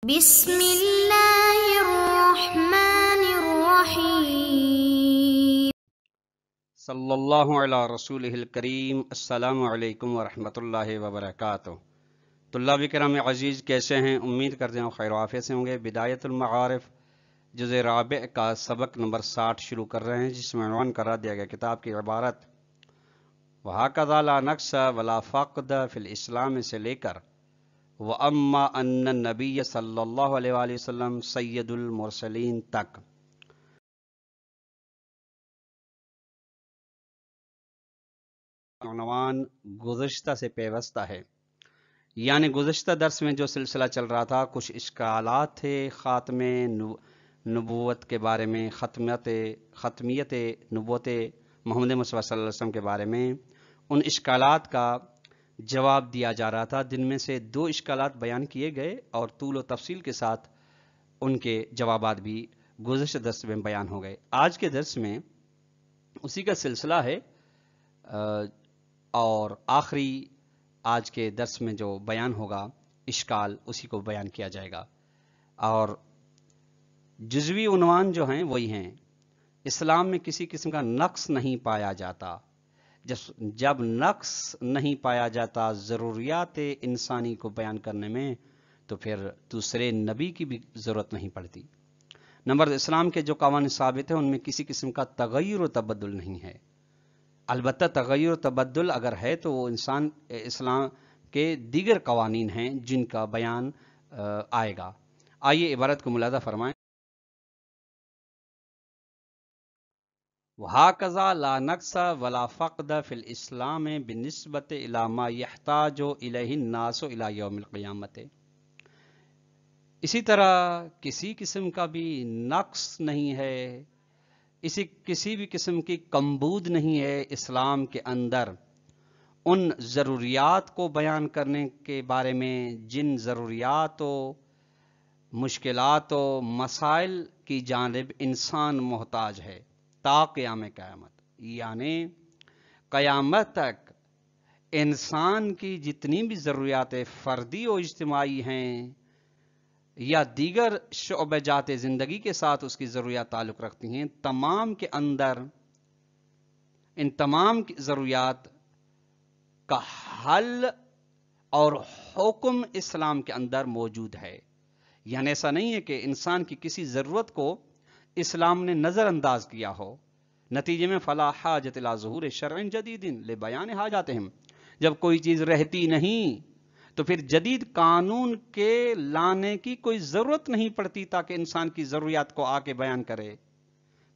بسم اللہ الرحمن الرحیم صلی اللہ علی رسولہ الکریم۔ السلام علیکم ورحمۃ اللہ وبرکاتہ۔ طلاب کرام عزیز، کیسے ہیں؟ امید کرتے ہیں خیر و عافیت سے ہوں گے۔ بدایت المعارف جزء رابع کا سبق نمبر 60 شروع کر رہے ہیں، جس میں عنوان قرار دیا گیا کتاب کی عبارت وَهَكَذَا لَا نَقْصَ وَلَا فَقْدَ فِي الْإِسْلام سے لے کر وَأَمَّا أَنَّ النَّبِيَّ صلی اللہ علیہ وآلہ وسلم سید المرسلین تک۔ عنوان گزشتہ سے پیوستہ ہے، یعنی گزشتہ درس میں جو سلسلہ چل رہا تھا، کچھ اشکالات تھے خاتم نبوت کے بارے میں، ختمیت نبوت محمد مصطفیٰ صلی اللہ علیہ وسلم کے بارے میں۔ ان اشکالات کا جواب دیا جا رہا تھا، جن میں سے 2 اشکالات بیان کیے گئے اور طول و تفصیل کے ساتھ ان کے جوابات بھی گزشتہ درس میں بیان ہو گئے۔ آج کے درس میں اسی کا سلسلہ ہے اور آخری آج کے درس میں جو بیان ہوگا اشکال، اسی کو بیان کیا جائے گا۔ اور جزوی عنوان جو ہیں وہی ہیں، اسلام میں کسی قسم کا نقص نہیں پایا جاتا۔ جب نقص نہیں پایا جاتا ضروریات انسانی کو بیان کرنے میں، تو پھر دوسرے نبی کی بھی ضرورت نہیں پڑتی۔ نمبر اسلام کے جو قوانین ثابت ہیں ان میں کسی قسم کا تغیر و تبدل نہیں ہے۔ البتہ تغیر و تبدل اگر ہے تو وہ اسلام کے دیگر قوانین ہیں جن کا بیان آئے گا۔ آئیے عبارت کو ملاحظہ فرمائیں۔ وَهَكَذَا لَا نَقْصَ وَلَا فَقْدَ فِي الْإِسْلَامِ بِالنِّسْبَةِ إِلَى مَا يَحْتَاجُ إِلَيْهِ النَّاسُ إِلَى يَوْمِ الْقِيَامَةِ۔ اسی طرح کسی قسم کا بھی نقص نہیں ہے، کسی بھی قسم کی کمبود نہیں ہے اسلام کے اندر ان ضروریات کو بیان کرنے کے بارے میں جن ضروریات و مشکلات و مسائل کی جانب انسان محتاج ہے تا قیام قیامت، یعنی قیامت تک انسان کی جتنی بھی ضروریات فردی و اجتماعی ہیں یا دیگر شعبہ جات زندگی کے ساتھ اس کی ضروریات تعلق رکھتی ہیں، تمام کے اندر ان تمام کی ضروریات کا حل اور حکم اسلام کے اندر موجود ہے۔ یعنی ایسا نہیں ہے کہ انسان کی کسی ضرورت کو اسلام نے نظر انداز کیا ہو، نتیجے میں فلا حاجت الی ظہور شرع جدید لبیان حاجاتہم، جب کوئی چیز رہتی نہیں تو پھر جدید قانون کے لانے کی کوئی ضرورت نہیں پڑتی تاکہ انسان کی ضروریات کو آ کے بیان کرے۔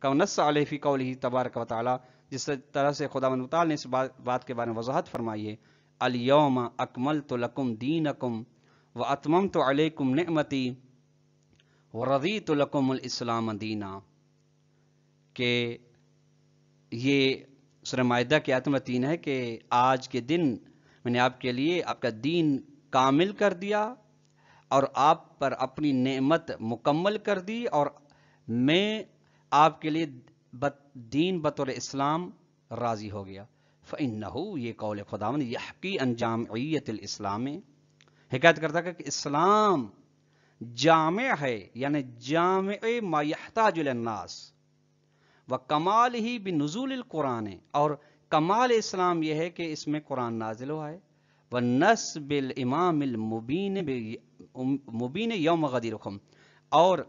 نص علیہ فی قولہ تبارک و تعالی، جس طرح سے خداوند متعال نے اس بات کے بارے میں وضاحت فرمائی ہے، الیوم اکملت لکم دینکم واتممت علیکم نعمتی ورضیت لکم الاسلام دینا، کہ یہ سورہ مائدہ کی آیت نمبر 3 ہے کہ آج کے دن میں نے آپ کے لیے آپ کا دین کامل کر دیا اور آپ پر اپنی نعمت مکمل کر دی، اور میں آپ کے لیے دین بطور اسلام راضی ہو گیا۔ فَإِنَّهُ، یہ قول خداوند، یحکی عن جامعیت الاسلام، حکایت کرتا ہے کہ اسلام جامع ہے، یعنی جامع ما یحتاج الی الناس، وکمالہ بنزول القرآن، اور کمال اسلام یہ ہے کہ اس میں قرآن نازل ہوا ہے، وَنَصْبِ الْإِمَامِ الْمُبِينِ يَوْمَ غَدِيرِكُمْ، اور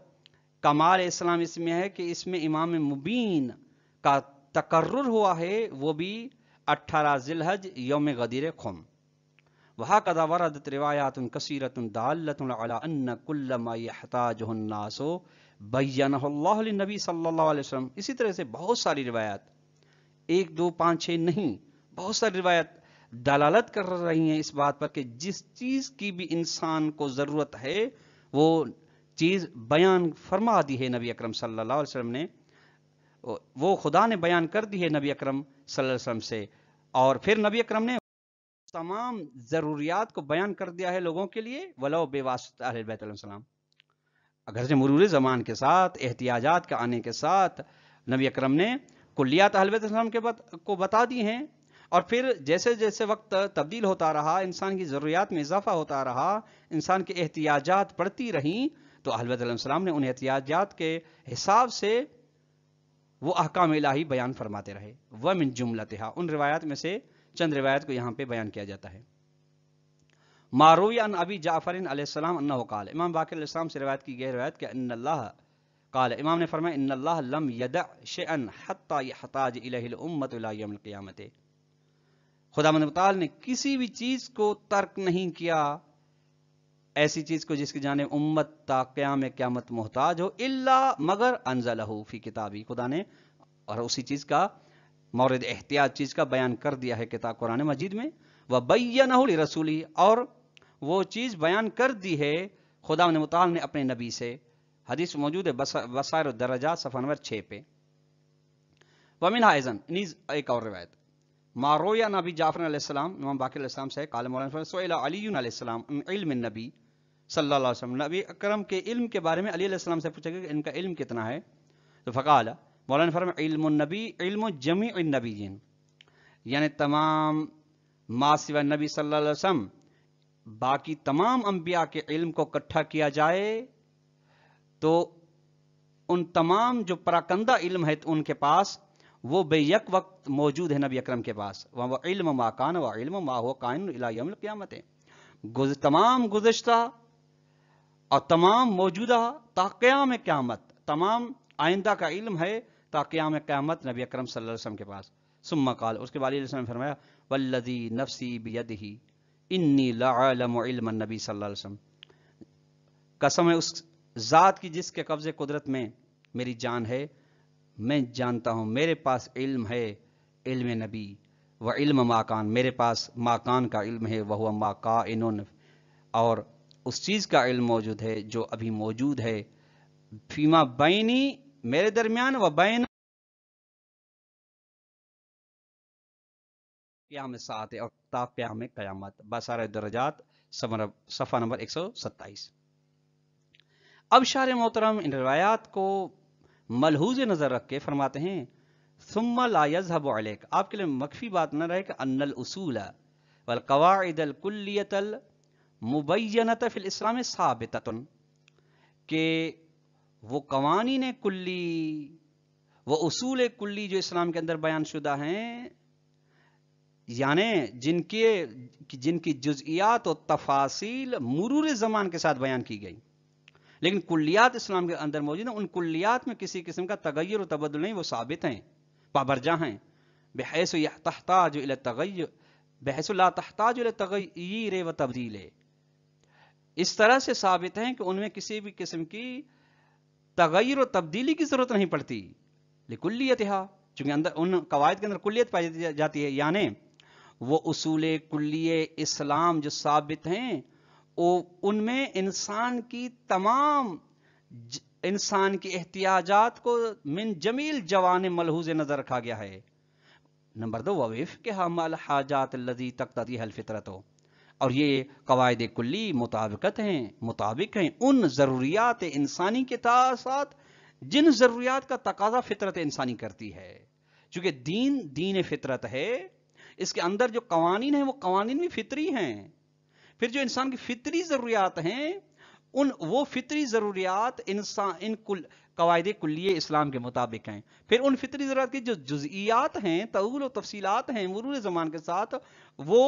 کمال اسلام اس میں ہے کہ اس میں امام مبین کا تقرر ہوا ہے، وہ بھی 18 ذی الحج یوم غدیر خم۔ وَهَكَذَا وَرَدَتْ رِوَایَاتٌ كَثِیرَةٌ دَالَّةٌ عَلَىٰ أَنَّ كُلَّ مَا يَحْتَاجُهُ النَّاسُ بَيَّنَهُ اللَّهُ لِلنَّبِي صلی اللہ علیہ وسلم۔ اسی طرح سے بہت ساری روایات، 1 2 5 6 نہیں، بہت ساری روایات دلالت کر رہی ہیں اس بات پر کہ جس چیز کی بھی انسان کو ضرورت ہے وہ چیز بیان فرما دی ہے نبی اکرم صلی اللہ علیہ وسلم نے، وہ خدا نے بیان کر دی ہے نبی اکرم صلی اللہ علیہ وسلم سے، اور پھر نبی اکرم نے تمام ضروریات کو بیان کر دیا ہے لوگوں کے لیے، ولو بے واسطہ اہل بیت علیہ السلام۔ اگرچہ مرور زمان کے ساتھ، احتیاجات کا آنے کے ساتھ، نبی اکرم نے کلیات اہل بیت علیہ السلام کو بتا دی ہیں، اور پھر جیسے جیسے وقت تبدیل ہوتا رہا، انسان کی ضروریات میں اضافہ ہوتا رہا، انسان کے احتیاجات بڑھتی رہیں، تو اہل بیت علیہ السلام نے ان احتیاجات کے حساب سے وہ احکام الہی بیان فرماتے رہے۔ وَمِن جُمْلَتِهَا، ان روایات میں سے چند روایت کو یہاں پہ بیان کیا جاتا ہے۔ ماروی عن ابی جعفر علیہ السلام انہ قال، امام باقر علیہ السلام سے روایت کی گئی روایت کہ ان اللہ قال، امام نے فرمایا ان اللہ لم یدع شیئا حتی یحتاج الیہ الامۃ الی یوم القیامۃ، خداوند متعال نے کسی بھی چیز کو ترک نہیں کیا، ایسی چیز کو جس کی جانب امت تا قیام قیامت محتاج ہو، الا مگر انزلہ فی کتابی، خدا نے اور اسی چیز کا مورد احتیاط چیز کا بیان کر دیا ہے کتاب قرآن مجید میں، وبینہ لرسولہ، اور وہ چیز بیان کر دی ہے خداوند متعال نے اپنے نبی سے۔ حدیث موجود ہے بصائر الدرجات صفحہ نمبر 6 پہ۔ ومنہا ایضاً، ایک اور روایت ماروی عن ابی جعفر علیہ السلام، امام باقر علیہ السلام سے قال مولانا سئل علی علیہ السلام علم النبی صلی اللہ علیہ وسلم، نبی اکرم کے علم کے بارے میں علی علیہ السلام سے پوچھا گیا کہ ان کا علم کتنا ہے، تو فقال، مولانا فرمایا علم النبی علم جمیع النبیین، یعنی تمام ما سوى نبی صلی اللہ علیہ وسلم باقی تمام انبیاء کے علم کو اکٹھا کیا جائے تو ان تمام جو پراکندہ علم ہے ان کے پاس وہ بے یک وقت موجود ہے نبی اکرم کے پاس، وہ علم ما کان و علم ما هو کائن الی یوم القیامت، تمام گزشتہ اور تمام موجودہ تا قیام قیامت، تمام آئندہ کا علم ہے تا قیام قیامت نبی اکرم صلی اللہ علیہ وسلم کے پاس۔ ثم قال، اس کے بعد علیہ السلام نے فرمایا والذی نفسی بیدہ انی لعالم علم النبی صلی اللہ علیہ وسلم، قسم ہے اس ذات کی جس کے قبضے قدرت میں میری جان ہے، میں جانتا ہوں میرے پاس علم ہے علم نبی، و علم ماکان، میرے پاس ماکان کا علم ہے، وہ ما کائن، اور اس چیز کا علم موجود ہے جو ابھی موجود ہے، فیما بینی، میرے درمیان، و بین قیام ساعت، اور تا قیام قیامت، بصائر درجات صفحہ نمبر 127۔ اب شارح محترم ان روایات کو ملحوظ نظر رکھ کے فرماتے ہیں ثم لا يذهب عليك، آپ کے لیے مخفی بات نہ رہے کہ ان الاصول والقواعد الکلیۃ المبینۃ فی الاسلام ثابتۃ، کہ وہ قوانین کلی، وہ اصول کلی جو اسلام کے اندر بیان شدہ ہیں، یعنی جن کی جزئیات و تفاصیل مرور زمان کے ساتھ بیان کی گئی، لیکن کلیات اسلام کے اندر موجود ہیں، ان کلیات میں کسی قسم کا تغیر و تبدل نہیں، وہ ثابت ہیں، پابرجا ہیں، بحیث تحتاج الی التغیر، بحیث لا تحتاج الی التغیر و تبدیل، اس طرح سے ثابت ہیں کہ ان میں کسی بھی قسم کی تغیر و تبدیلی کی ضرورت نہیں پڑتی، لکلیتہا، چونکہ اندر ان قواعد کے اندر کلیت پائی جاتی ہے، یعنی وہ اصول کلیے اسلام جو ثابت ہیں ان میں انسان کی تمام انسان کی احتیاجات کو من جمیل جوانب ملحوظ نظر رکھا گیا ہے۔ نمبر 2 وفقها مع الحاجات التي تقتضيها الفطرة، اور یہ قواعد کلی مطابق ہیں ان ضروریات انسانی کے ساتھ جن ضروریات کا تقاضا فطرت انسانی کرتی ہے، چونکہ دین فطرت ہے، اس کے اندر جو قوانین ہیں وہ قوانین بھی فطری ہیں، پھر جو انسان کی فطری ضروریات ہیں وہ فطری ضروریات ان قواعد کلیہ اسلام کے مطابق ہیں، پھر ان فطری ضروریات کی جو جزئیات ہیں، تعول و تفصیلات ہیں، مرور زمان کے ساتھ وہ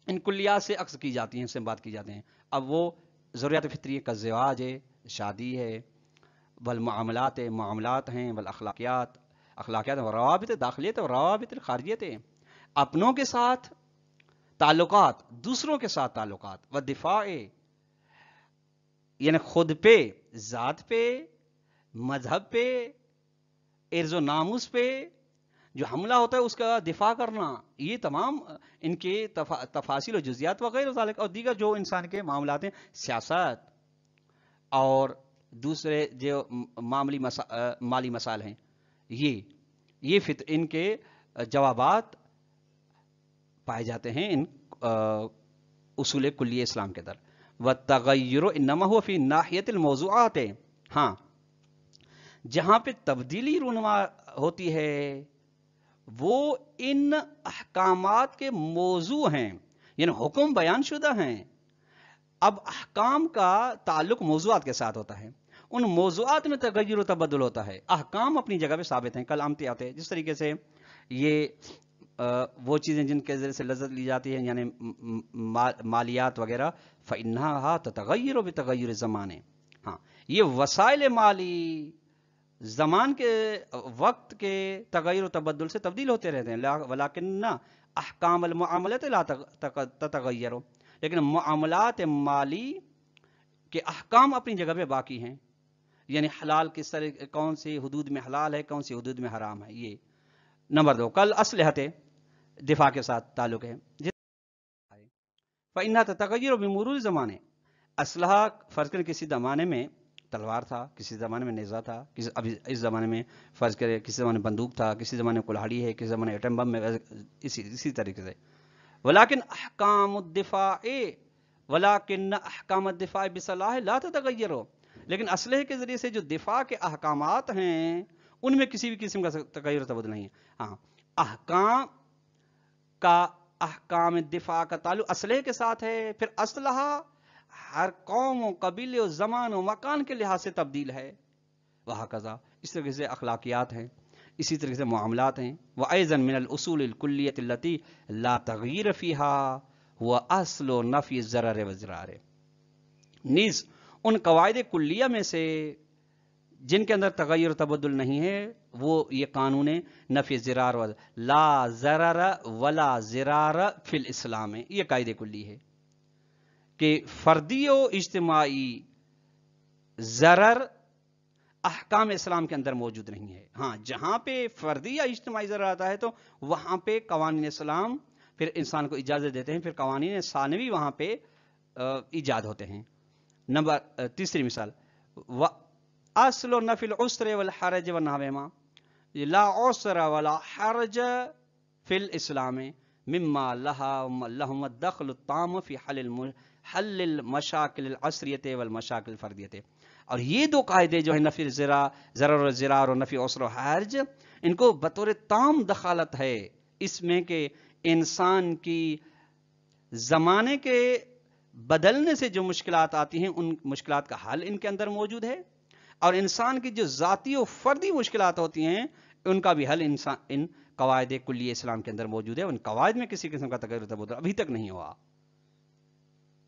ان کلیات سے عکس کی جاتی ہیں، سے بات کی جاتی ہیں۔ اب وہ ضروریات فطری کا زواج ہے، شادی ہے، معاملات ہیں، والاخلاقیات، روابط داخلیت اور روابط خارجیت، اپنوں کے ساتھ تعلقات، دوسروں کے ساتھ تعلقات، و دفاع، یعنی خود پہ، ذات پہ، مذہب پہ، عرض و ناموس پہ جو حملہ ہوتا ہے اس کا دفاع کرنا، یہ تمام ان کے تفاصیل و جزیات وغیرہ ذالک، اور دیگر جو انسان کے معاملات ہیں، سیاست اور دوسرے جو مالی مسائل ہیں، یہ ان کے جوابات پائے جاتے ہیں ان اصول کلی اسلام کے اندر۔ والتغیر انما هو فی ناحیت الموضوعات، ہاں جہاں پہ تبدیلی رونما ہوتی ہے وہ ان احکامات کے موضوع ہیں، یعنی حکم بیان شدہ ہیں۔ اب احکام کا تعلق موضوعات کے ساتھ ہوتا ہے، ان موضوعات میں تغیر و تبدل ہوتا ہے، احکام اپنی جگہ پہ ثابت ہیں، کل آمتے آتے ہیں۔ جس طریقے سے یہ وہ چیزیں جن کے ذریعے سے لذت لی جاتی ہے، یعنی مالیات وغیرہ، فَإِنَّهَا تَتَغَيَّرُ بِتَغَيُّرِ الزَّمَانِ، ہاں یہ وسائل مالی زمان کے وقت کے تغیر و تبدل سے تبدیل ہوتے رہتے ہیں، ولیکن احکام المعاملات لا تتغیر، لیکن معاملات مالی کے احکام اپنی جگہ پہ باقی ہیں، یعنی حلال کس طرح، کون سی حدود میں حلال ہے، کون سی حدود میں حرام ہے۔ یہ نمبر 2، کل اسلحت دفاع کے ساتھ تعلق ہے، فَإِنَّهَا تَتَغَيَّرُ بِمُرُورِ الزَّمَانِ، اسلحہ فرض کریں کسی زمانے میں تلوار تھا، کسی زمانے میں نیزہ تھا، ابھی اس زمانے میں فرض کریں کسی زمانے میں بندوق تھا، کسی زمانے میں کلہاڑی ہے، کسی زمانے ایٹم بم میں، اسی طریقے سے۔ ولیکن احکام الدفاع بصلاح لا تتغیر، لیکن اسلحے کے ذریعے سے جو دفاع کے احکامات ہیں ان میں کسی بھی قسم کا تغیر و تبدل نہیں ہے۔ ہاں احکام دفاع کا تعلق اسلحے کے ساتھ ہے، پھر اسلحہ ہر قوم و قبیلے و زمان و مکان کے لحاظ سے تبدیل ہے، وہکذا اس طریقے سے اخلاقیات ہیں، اسی طریقے سے معاملات ہیں۔ وَأَيْضًا مِنَ الْأُصُولِ الْكُلِّيَّةِ الَّتِي لَا تَغْيِيرَ فِيهَا وَأَصْلُ نَفْيِ الضَّرَرِ وَالضِّرَارِ، نیز ان قواعد کلیہ میں سے جن کے اندر تغیر و تبدل نہیں ہے، وہ یہ قانون نفی ضرار لا ضرر ولا ضرار فی الاسلام ہے، یہ قاعدہ کلی ہے کہ فردی و اجتماعی ضرر احکام اسلام کے اندر موجود نہیں ہے۔ ہاں جہاں پہ فردی یا اجتماعی ضرر آتا ہے تو وہاں پہ قوانین اسلام پھر انسان کو اجازت دیتے ہیں، پھر قوانین ثانوی وہاں پہ ایجاد ہوتے ہیں۔ نمبر تیسری مثال، اصل نفی العسر والحرج ونحوہما، لا عسر ولا حرج فی الاسلام مما لهم الدخل التام فی حل المشاکل العصریت والمشاکل الفردیت۔ اور یہ دو قاعدے جو ہیں نفی ضرر و ضرار اور نفی عسر و حرج، ان کو بطور تام دخالت ہے اس میں کہ انسان کی زمانے کے بدلنے سے جو مشکلات آتی ہیں ان مشکلات کا حل ان کے اندر موجود ہے، اور انسان کی جو ذاتی و فردی مشکلات ہوتی ہیں ان کا بھی حل ان قواعد کلی اسلام کے اندر موجود ہے۔ ان قواعد میں کسی قسم کا تغیر و تبدل ابھی تک نہیں ہوا۔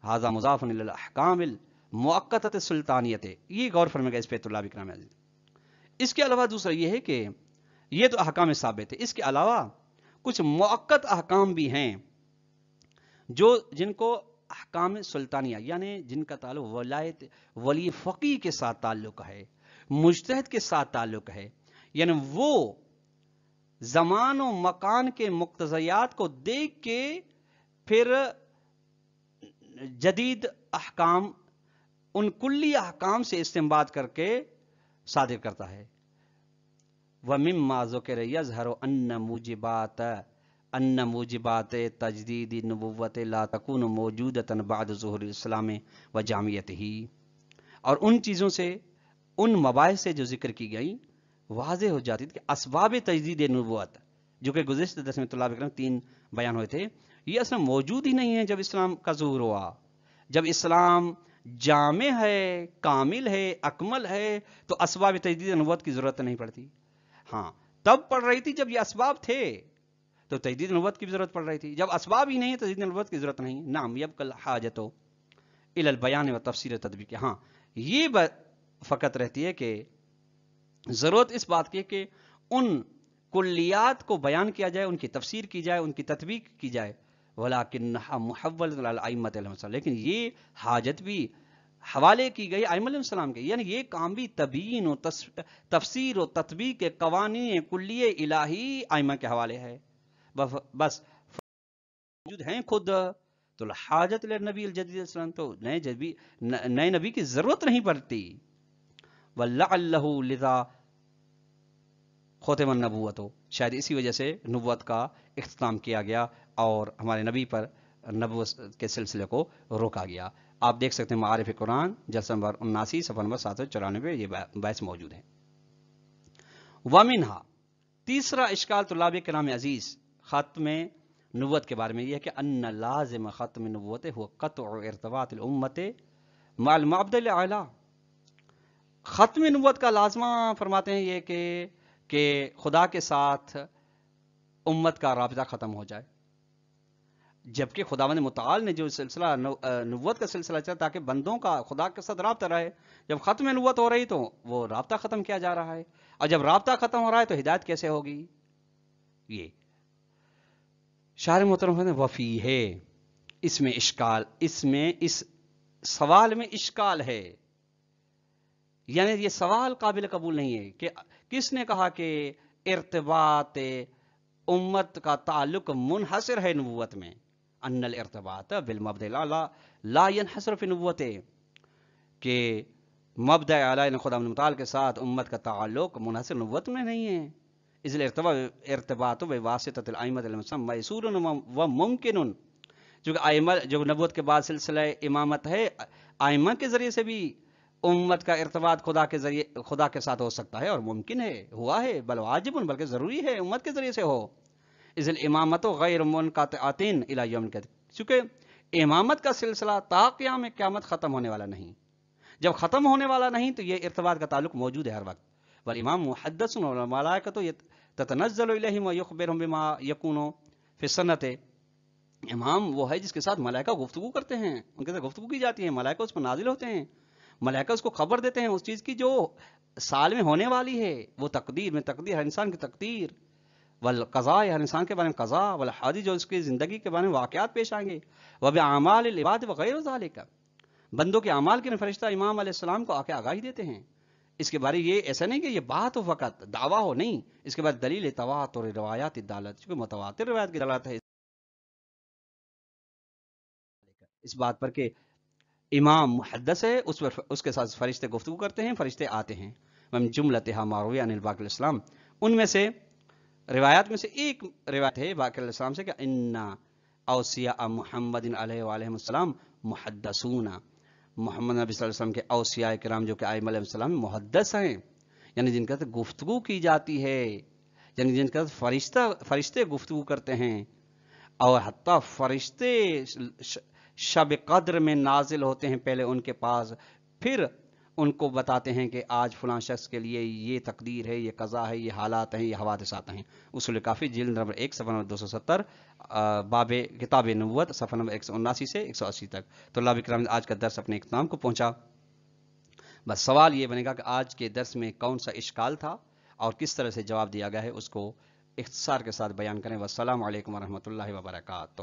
ھذا مضاف الی الاحکام المؤقتۃ السلطانیۃ، یہ غور فرمائے گا اس پہ طلاب کرام عزیز۔ اس کے علاوہ دوسرا یہ ہے کہ یہ تو احکام ثابت ہے، اس کے علاوہ کچھ مؤقت احکام بھی ہیں جن کو احکام سلطانیہ، یعنی جن کا تعلق ولایت ولی فقیہ کے ساتھ تعلق ہے، مجتہد کے ساتھ تعلق ہے، یعنی وہ زمان و مکان کے مقتضیات کو دیکھ کے پھر جدید احکام ان کلی احکام سے استنباط کر کے صادر کرتا ہے۔ وَمِمَّا ذُكِرَ يَظْهَرُ أَنَّ موجبات تجدید نبوت لا تکون موجودۃ بعد ظہور الاسلام و جامعتہ، اور ان چیزوں سے، ان مباحث سے جو ذکر کی گئی واضح ہو جاتی تھی کہ اسباب تجدید نبوت جو کہ گزشتہ درس میں طلاب اکرام 3 بیان ہوئے تھے، یہ اصلا موجود ہی نہیں ہے جب اسلام کا ظہور ہوا۔ جب اسلام جامع ہے، کامل ہے، اکمل ہے، تو اسباب تجدید نبوت کی ضرورت نہیں پڑتی۔ ہاں تب پڑ رہی تھی جب یہ اسباب تھے تو تجدید نبوت کی ضرورت پڑ رہی تھی، جب اسباب ہی نہیں ہے تو تجدید نبوت کی ضرورت نہیں۔ نعم یبقى الحاجۃ الی البیان و تفسیر تطبیق، ہاں یہ فقط رہتی ہے کہ ضرورت اس بات کی کہ ان کلیات کو بیان کیا جائے، ان کی تفسیر کی جائے، ان کی تطبیق کی جائے، ولیکنھا محولۃ علی الائمۃ علیہم السلام، لیکن یہ حاجت بھی حوالے کی گئی ائمہ علیہ السلام کے، یعنی یہ کام بھی تبیین و تفسیر و تطبیق کے قوانین کلیہ الہی ائمہ کے حوالے ہے، بس موجود ہیں خود، تو حاجت للنبی الجدید السلام، تو نئے نبی کی ضرورت نہیں پڑتی۔ وَلَعَلَّهُ لِذَا ختم النبوت، شاید اسی وجہ سے نبوت کا اختتام کیا گیا اور ہمارے نبی پر نبوت کے سلسلے کو روکا گیا۔ آپ دیکھ سکتے ہیں معارف قرآن جلسہ نمبر 79 صفحہ نمبر 794 یہ بحث موجود ہے۔ وَمِنْهَا، تیسرا اشکال طلاب کرام عزیز ختم نبوت کے بارے میں یہ ہے کہ ان لازم ختم نبوت هو قطع ارتباط الامت مع المعبد الاعلی. ختم نبوت کا لازمہ فرماتے ہیں یہ کہ خدا کے ساتھ امت کا رابطہ ختم ہو جائے، جبکہ خداوند متعال نے جو سلسلہ نبوت کا سلسلہ چلا تاکہ بندوں کا خدا کے ساتھ رابطہ رہے، جب ختم نبوت ہو رہی تو وہ رابطہ ختم کیا جا رہا ہے، اور جب رابطہ ختم ہو رہا ہے تو ہدایت کیسے ہوگی؟ یہ شاعر محترم ہے وفی ہے، اس میں اشکال، اس سوال میں اشکال ہے، یعنی یہ سوال قابل قبول نہیں ہے کہ کس نے کہا کہ ارتباط امت کا تعلق منحصر ہے نبوت میں؟ ان الارتباط بالمبدأ الاعلی لا ينحصر فی نبوت، کہ مبدأ اعلی یعنی خدا متعال کے ساتھ امت کا تعلق منحصر نبوت میں نہیں ہے. اس ارتباط بواسطۃ الائمۃ المسمى میسور و ممکن، جو نبوت کے بعد سلسلہ امامت ہے، ائمہ کے ذریعے سے بھی امت کا ارتباط خدا کے ساتھ ہو سکتا ہے اور ممکن ہے، ہوا ہے، بل واجب، بلکہ ضروری ہے امت کے ذریعے سے ہو. اذ الامامت غیر منقطعۃ الی یوم القیامۃ، چونکہ امامت کا سلسلہ تا قیام قیامت ختم ہونے والا نہیں. جب ختم ہونے والا نہیں تو یہ ارتباط کا تعلق موجود ہے ہر وقت. والامام محدث والملائکۃ تتنزل الیہم ویخبرہم بما یکون فی السنۃ، امام وہ ہے جس کے ساتھ ملائکہ گفتگو کرتے ہیں، ان کے ساتھ گفتگو کی جاتی ہے، ملائکہ اس پر نازل ہوتے ہیں، ملائکہ اس کو خبر دیتے ہیں اس چیز کی جو سال میں ہونے والی ہے، وہ تقدیر ہر انسان کی تقدیر، والقضاء ہر انسان کے بارے میں قضاء، والحادث جو اس کی زندگی کے بارے میں واقعات پیش آئیں گے، وباعمال العباد وغیر ذالک، بندوں کے اعمال کے فرشتہ امام علیہ السلام کو آ کے آگاہی دیتے ہیں. اس کے بارے یہ ایسا نہیں کہ یہ بات ہو فقط دعویٰ ہو، نہیں، اس کے بعد دلیل تواتر روایات الدالت، چونکہ متواتر روایات کی دلالت ہے اس بات پر کہ امام محدث ہے، اس کے ساتھ فرشتے گفتگو کرتے ہیں، فرشتے آتے ہیں. من جملتها ما روی عن الباقر الاسلام، ان میں سے روایات میں سے ایک روایت ہے باقر الاسلام سے کہ ان اوصیاء محمد علیہ وآلہ السلام محدثون، محمد نبی صلی اللہ علیہ وسلم کے اوصیاء کرام جو کہ ائمہ علیہ السلام محدث ہیں، یعنی جن کے ساتھ گفتگو کی جاتی ہے، یعنی جن کے ساتھ فرشتے گفتگو کرتے ہیں، اور حتیٰ فرشتے شب قدر میں نازل ہوتے ہیں پہلے ان کے پاس، پھر ان کو بتاتے ہیں کہ آج فلاں شخص کے لیے یہ تقدیر ہے، یہ قضا ہے، یہ حالات ہیں، یہ حوادثات ہیں. اصول کافی جلد نمبر 1 صفحہ نمبر 270 باب کتاب نبوت صفحہ نمبر 179 سے 180 تک. تو اللہ اکرام آج کا درس اپنے اختتام کو پہنچا. بس سوال یہ بنے گا کہ آج کے درس میں کون سا اشکال تھا اور کس طرح سے جواب دیا گیا ہے، اس کو اختصار کے ساتھ بیان کریں. والسلام علیکم ورحمۃ اللہ وبرکاتہ.